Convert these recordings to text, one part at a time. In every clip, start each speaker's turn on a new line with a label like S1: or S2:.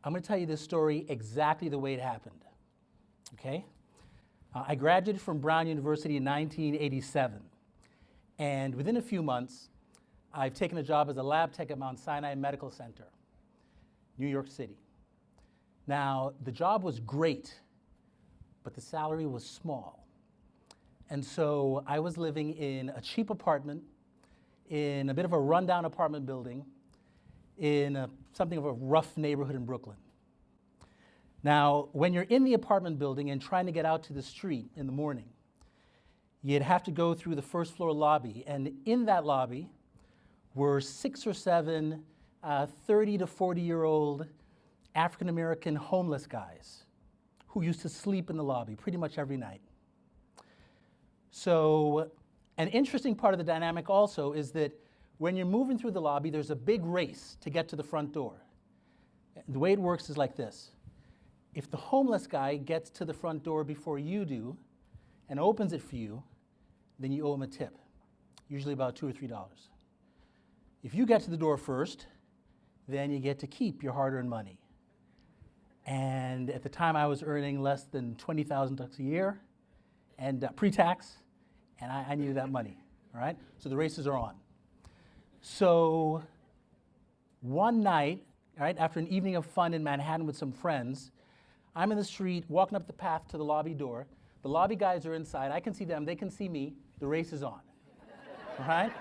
S1: I'm going to tell you this story exactly the way it happened, okay? I graduated from Brown University in 1987, and within a few months, I've taken a job as a lab tech at Mount Sinai Medical Center, New York City. Now, the job was great, but the salary was small. And so I was living in a cheap apartment, in a bit of a rundown apartment building, in something of a rough neighborhood in Brooklyn. Now, when you're in the apartment building and trying to get out to the street in the morning, you'd have to go through the first floor lobby, and in that lobby were 6 or 7 30 to 40-year-old African-American homeless guys who used to sleep in the lobby pretty much every night. So an interesting part of the dynamic also is that when you're moving through the lobby, there's a big race to get to the front door. The way it works is like this. If the homeless guy gets to the front door before you do and opens it for you, then you owe him a tip, usually about $2 or $3. If you get to the door first, then you get to keep your hard-earned money. And at the time, I was earning less than $20,000 a year and pre-tax, and I needed that money, all right? So the races are on. So one night, all right, after an evening of fun in Manhattan with some friends, I'm in the street, walking up the path to the lobby door. The lobby guys are inside. I can see them. They can see me. The race is on, all right?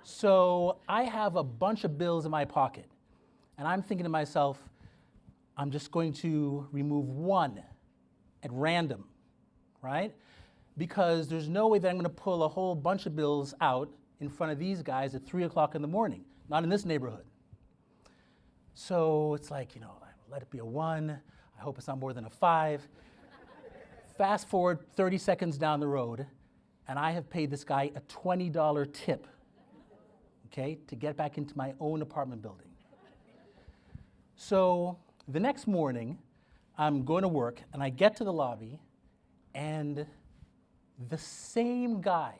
S1: So I have a bunch of bills in my pocket, and I'm thinking to myself, I'm just going to remove one at random, right? Because there's no way that I'm going to pull a whole bunch of bills out in front of these guys at 3 o'clock in the morning, not in this neighborhood. So it's like, let it be a 1. I hope it's not more than a 5. Fast forward 30 seconds down the road, and I have paid this guy a $20 tip, okay, to get back into my own apartment building. So the next morning, I'm going to work, and I get to the lobby, and the same guy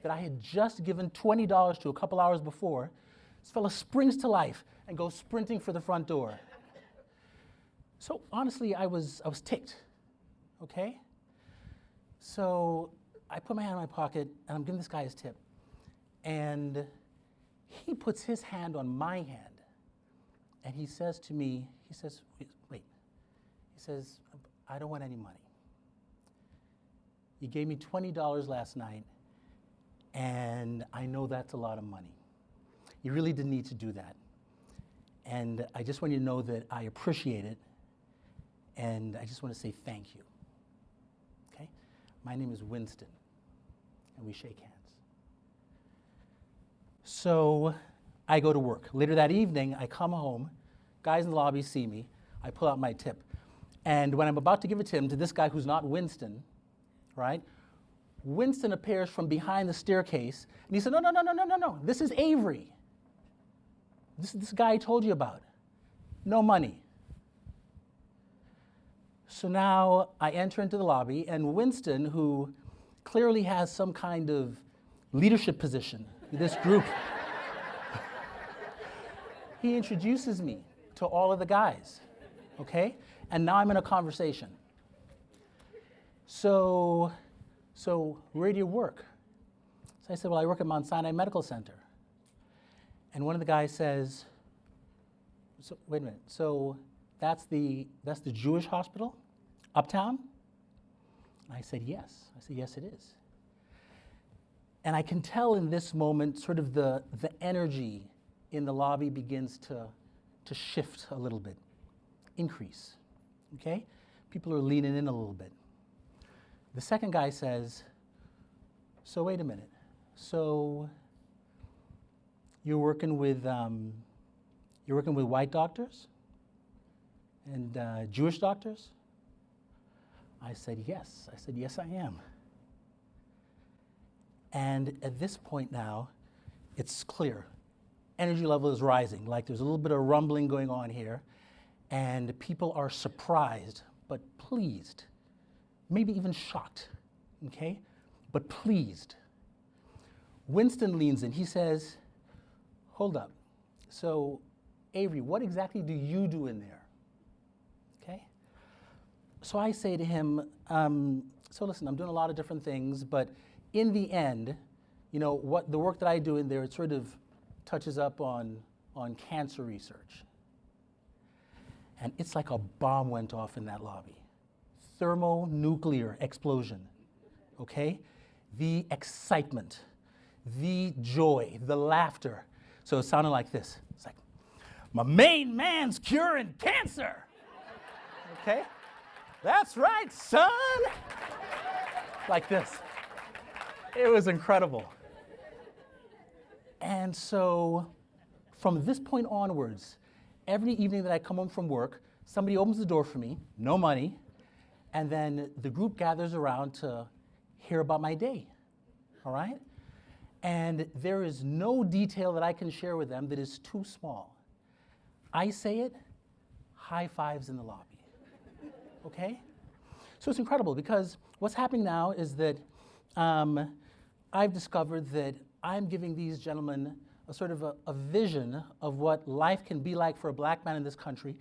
S1: that I had just given $20 to a couple hours before, this fella springs to life and goes sprinting for the front door. So honestly, I was ticked, okay? So I put my hand in my pocket, and I'm giving this guy his tip. And he puts his hand on my hand, and he says to me, wait. He says, I don't want any money. You gave me $20 last night, and I know that's a lot of money. You really didn't need to do that. And I just want you to know that I appreciate it, and I just want to say thank you. Okay? My name is Winston, and we shake hands. So I go to work. Later that evening, I come home. Guys in the lobby see me. I pull out my tip. And when I'm about to give it to him, to this guy who's not Winston, right? Winston appears from behind the staircase, and he said, no, this is Avery. This guy I told you about. No money. So now I enter into the lobby, and Winston, who clearly has some kind of leadership position in this group, he introduces me to all of the guys, okay? And now I'm in a conversation. So where do you work? So I said, well, I work at Mount Sinai Medical Center. And one of the guys says, so wait a minute, so that's the Jewish hospital uptown? And I said, yes. I said, yes, it is. And I can tell in this moment sort of the energy in the lobby begins to shift a little bit, increase, okay? People are leaning in a little bit. The second guy says, so wait a minute, so you're working with white doctors and Jewish doctors? I said, yes. I said, yes, I am. And at this point now, it's clear. Energy level is rising, like there's a little bit of rumbling going on here, and people are surprised, but pleased, maybe even shocked, okay? But pleased. Winston leans in, he says, hold up, so Avery, what exactly do you do in there? Okay? So I say to him, so listen, I'm doing a lot of different things, but in the end, what the work that I do in there, it sort of touches up on cancer research. And it's like a bomb went off in that lobby. Thermonuclear explosion, okay? The excitement, the joy, the laughter. So it sounded like this. It's like, my main man's curing cancer. Okay? That's right, son. Like this. It was incredible. And so from this point onwards, every evening that I come home from work, somebody opens the door for me, no money, and then the group gathers around to hear about my day, all right? And there is no detail that I can share with them that is too small. I say it, high fives in the lobby, okay? So it's incredible because what's happening now is that I've discovered that I'm giving these gentlemen a sort of a vision of what life can be like for a black man in this country,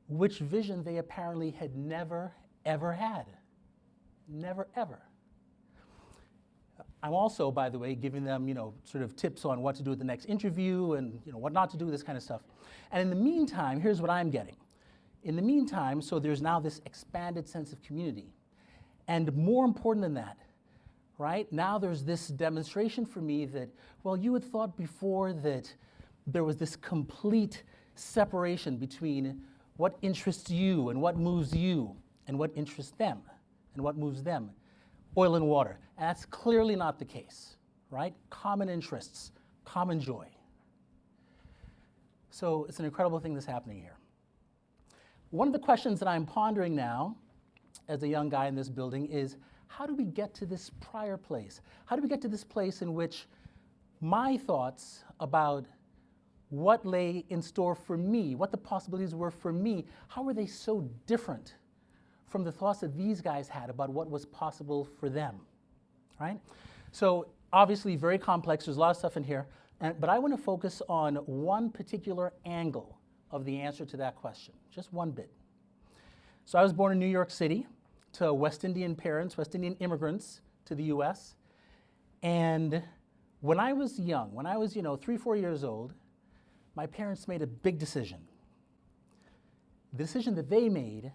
S1: which vision they apparently had never, ever had. Never, ever. I'm also, by the way, giving them, sort of tips on what to do at the next interview and, what not to do, this kind of stuff. And in the meantime, here's what I'm getting. In the meantime, so there's now this expanded sense of community. And more important than that, right? Now there's this demonstration for me that, well, you had thought before that there was this complete separation between what interests you and what moves you and what interests them and what moves them. Oil and water. And that's clearly not the case, right? Common interests, common joy. So it's an incredible thing that's happening here. One of the questions that I'm pondering now as a young guy in this building is, how do we get to this prior place? How do we get to this place in which my thoughts about what lay in store for me, what the possibilities were for me, how were they so different from the thoughts that these guys had about what was possible for them, right? So obviously very complex, there's a lot of stuff in here, but I want to focus on one particular angle of the answer to that question, just one bit. So I was born in New York City to West Indian parents, West Indian immigrants to the US. And when I was young, when I was 3, 4 years old, my parents made a big decision. The decision that they made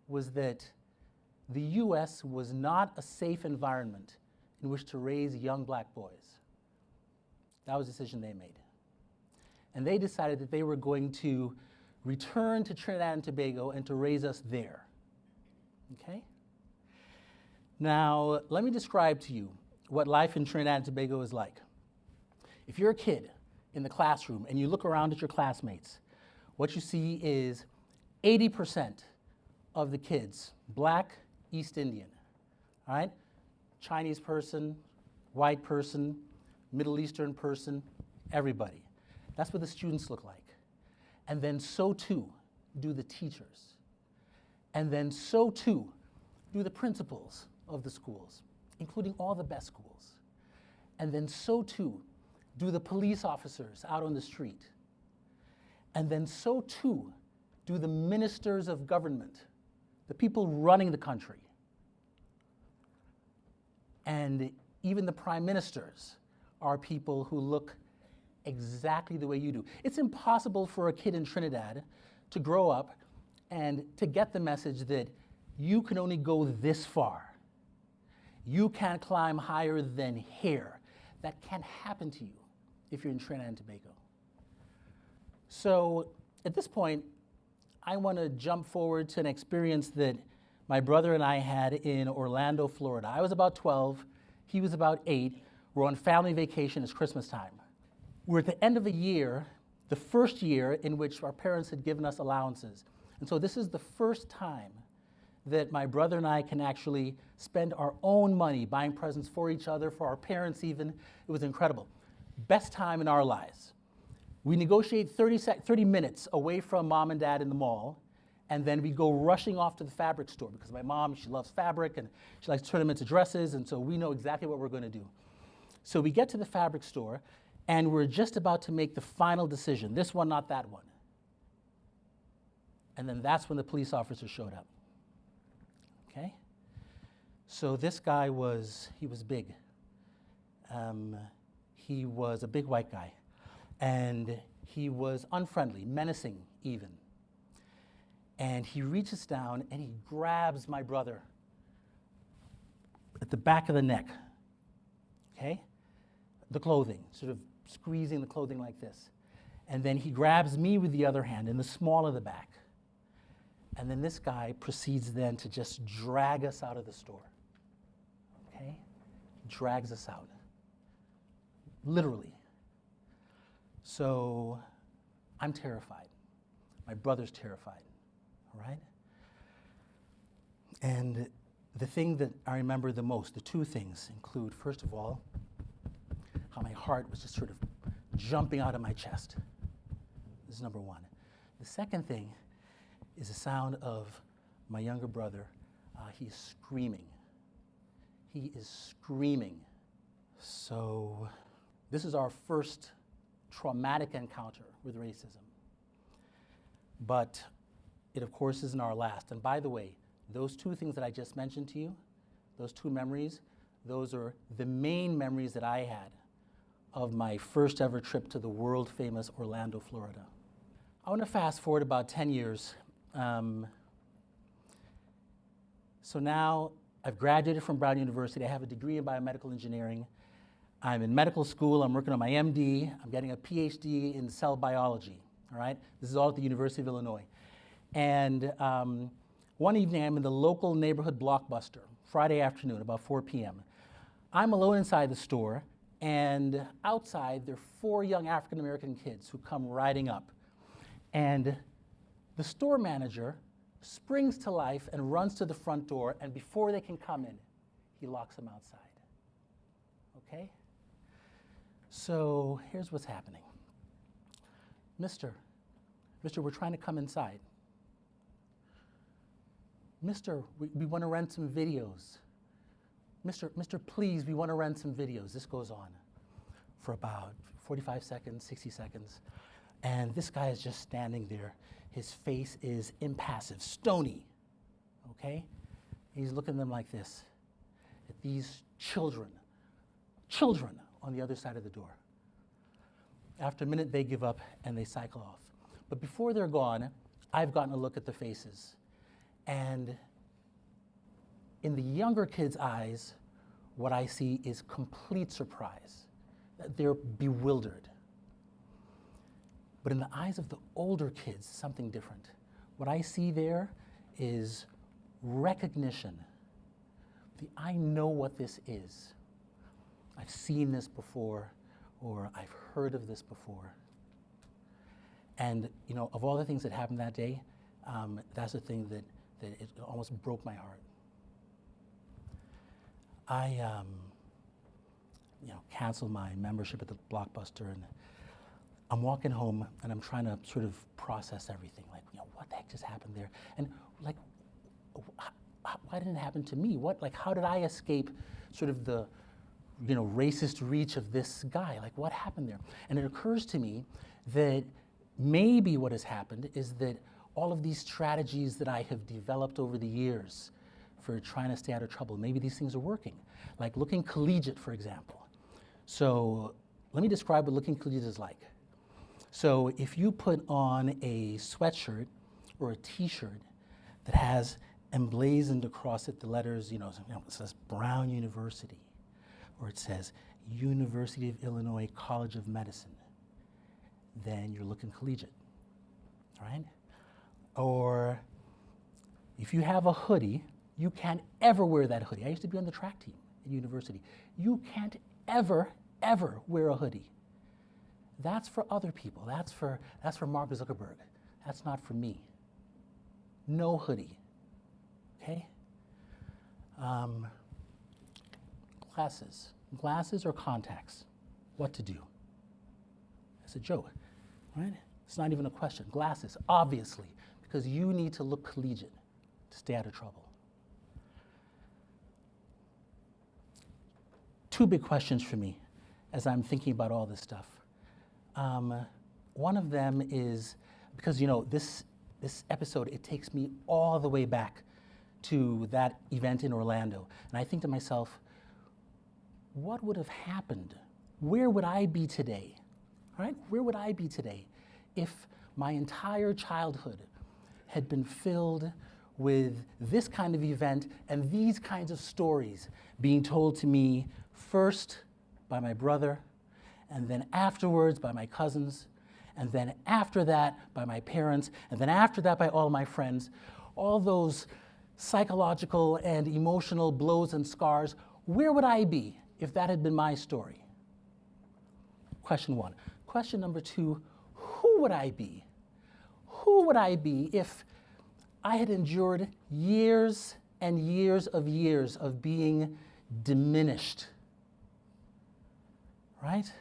S1: was that the US was not a safe environment in which to raise young black boys. That was the decision they made. And they decided that they were going to return to Trinidad and Tobago and to raise us there. Okay? Now, let me describe to you what life in Trinidad and Tobago is like. If you're a kid in the classroom and you look around at your classmates, what you see is 80% of the kids, black, East Indian, all right? Chinese person, white person, Middle Eastern person, everybody. That's what the students look like. And then so too do the teachers. And then so too do the principals of the schools, including all the best schools. And then so too do the police officers out on the street. And then so too do the ministers of government, the people running the country. And even the prime ministers are people who look exactly the way you do. It's impossible for a kid in Trinidad to grow up and to get the message that you can only go this far. You can't climb higher than here. That can't happen to you if you're in Trinidad and Tobago. So at this point, I want to jump forward to an experience that my brother and I had in Orlando, Florida. I was about 12, he was about 8. We're on family vacation, it's Christmas time. We're at the end of a year, the first year in which our parents had given us allowances. And so this is the first time that my brother and I can actually spend our own money buying presents for each other, for our parents even. It was incredible. Best time in our lives. We negotiate 30 minutes away from mom and dad in the mall, and then we go rushing off to the fabric store because my mom, she loves fabric and she likes to turn them into dresses, and so we know exactly what we're going to do. So we get to the fabric store, and we're just about to make the final decision. This one, not that one. And then that's when the police officer showed up. Okay? So this guy he was big. He was a big white guy. And he was unfriendly, menacing even. And he reaches down and he grabs my brother at the back of the neck. Okay? The clothing, sort of squeezing the clothing like this. And then he grabs me with the other hand in the small of the back. And then this guy proceeds then to just drag us out of the store. Okay? Drags us out. Literally. So I'm terrified. My brother's terrified. All right? And the thing that I remember the most, the two things include, first of all, how my heart was just sort of jumping out of my chest. This is number one. The second thing is the sound of my younger brother. He's screaming. He is screaming. So this is our first traumatic encounter with racism. But it, of course, isn't our last. And by the way, those two things that I just mentioned to you, those two memories, those are the main memories that I had of my first ever trip to the world-famous Orlando, Florida. I want to fast forward about 10 years. So now I've graduated from Brown University. I have a degree in biomedical engineering. I'm in medical school. I'm working on my MD. I'm getting a PhD in cell biology. All right? This is all at the University of Illinois. And one evening, I'm in the local neighborhood Blockbuster, Friday afternoon, about 4 p.m. I'm alone inside the store, and outside, there are 4 young African-American kids who come riding up. And the store manager springs to life and runs to the front door, and before they can come in, he locks them outside. Okay? So here's what's happening. Mister, we're trying to come inside. Mister, we want to rent some videos. Mister, please, we want to rent some videos. This goes on for about 45 seconds, 60 seconds. And this guy is just standing there. His face is impassive, stony, okay? He's looking at them like this, at these children on the other side of the door. After a minute, they give up and they cycle off. But before they're gone, I've gotten a look at the faces. And in the younger kids' eyes, what I see is complete surprise. They're bewildered. But in the eyes of the older kids, something different. What I see there is recognition. I know what this is. I've seen this before, or I've heard of this before. And you know, of all the things that happened that day, that's the thing that it almost broke my heart. I canceled my membership at the Blockbuster, and I'm walking home and I'm trying to sort of process everything. Like, what the heck just happened there? And like, why didn't it happen to me? How did I escape sort of the, racist reach of this guy? Like, what happened there? And it occurs to me that maybe what has happened is that all of these strategies that I have developed over the years for trying to stay out of trouble, maybe these things are working. Like looking collegiate, for example. So let me describe what looking collegiate is like. So if you put on a sweatshirt or a t-shirt that has emblazoned across it the letters, it says Brown University, or it says University of Illinois College of Medicine, then you're looking collegiate, right? Or if you have a hoodie, you can't ever wear that hoodie. I used to be on the track team at university. You can't ever wear a hoodie. That's for other people. That's for Mark Zuckerberg. That's not for me. No hoodie. Okay? Glasses or contacts. What to do? It's a joke, right? It's not even a question. Glasses, obviously, because you need to look collegiate to stay out of trouble. Two big questions for me as I'm thinking about all this stuff. One of them is, because this this episode, it takes me all the way back to that event in Orlando. And I think to myself, what would have happened? Where would I be today? Right? Where would I be today if my entire childhood had been filled with this kind of event and these kinds of stories being told to me first by my brother, and then afterwards by my cousins, and then after that by my parents, and then after that by all my friends? All those psychological and emotional blows and scars, where would I be if that had been my story? Question one. Question number two, who would I be? Who would I be if I had endured years and years of being diminished? Right?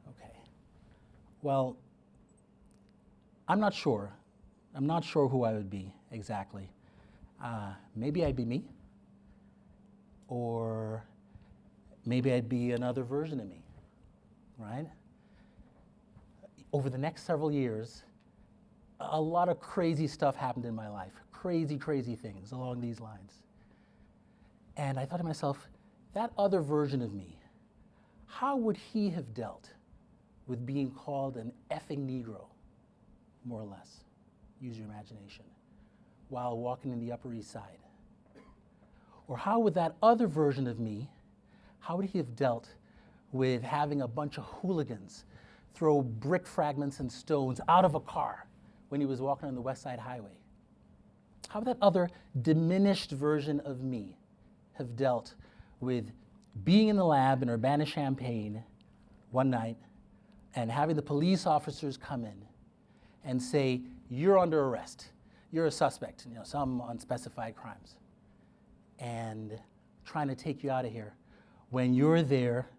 S1: Okay. Well, I'm not sure. I'm not sure who I would be exactly. Maybe I'd be me. Or maybe I'd be another version of me, right? Over the next several years, a lot of crazy stuff happened in my life. Crazy, crazy things along these lines. And I thought to myself, that other version of me, how would he have dealt with being called an effing Negro, more or less? Use your imagination. While walking in the Upper East Side. Or how would that other version of me, how would he have dealt with having a bunch of hooligans throw brick fragments and stones out of a car when he was walking on the West Side Highway? How would that other diminished version of me have dealt with being in the lab in Urbana-Champaign one night and having the police officers come in and say, you're under arrest, you're a suspect, some unspecified crimes, and trying to take you out of here when you're there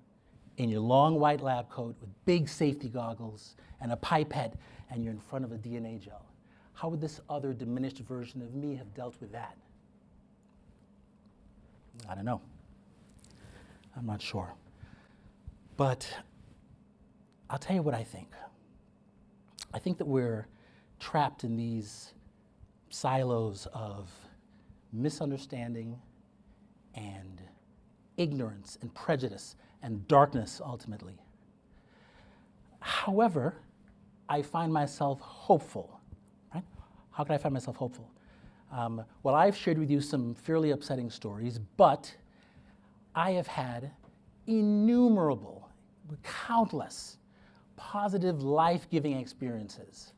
S1: in your long white lab coat with big safety goggles and a pipette and you're in front of a DNA gel? How would this other diminished version of me have dealt with that? I don't know. I'm not sure. But I'll tell you what I think. I think that we're trapped in these silos of misunderstanding and ignorance and prejudice and darkness, ultimately. However, I find myself hopeful. Right? How can I find myself hopeful? Well, I've shared with you some fairly upsetting stories, but I have had innumerable, countless positive, life-giving experiences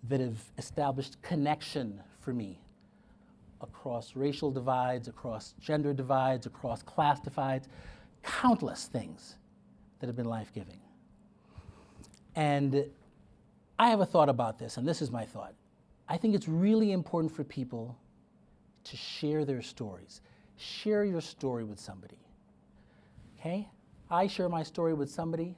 S1: that have established connection for me across racial divides, across gender divides, across class divides, countless things that have been life-giving. And I have a thought about this, and this is my thought. I think it's really important for people to share their stories. Share your story with somebody, okay? I share my story with somebody,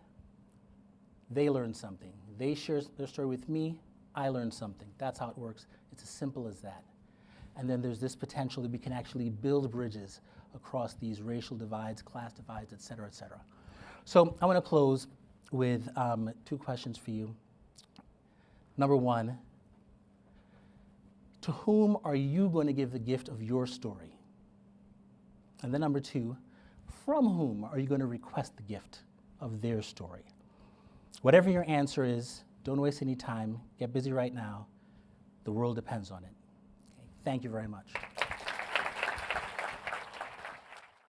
S1: they learn something. They share their story with me, I learn something. That's how it works. It's as simple as that. And then there's this potential that we can actually build bridges across these racial divides, class divides, et cetera, et cetera. So I want to close with two questions for you. Number one, to whom are you going to give the gift of your story? And then number two, from whom are you going to request the gift of their story? Whatever your answer is, don't waste any time. Get busy right now. The world depends on it. Okay. Thank you very much.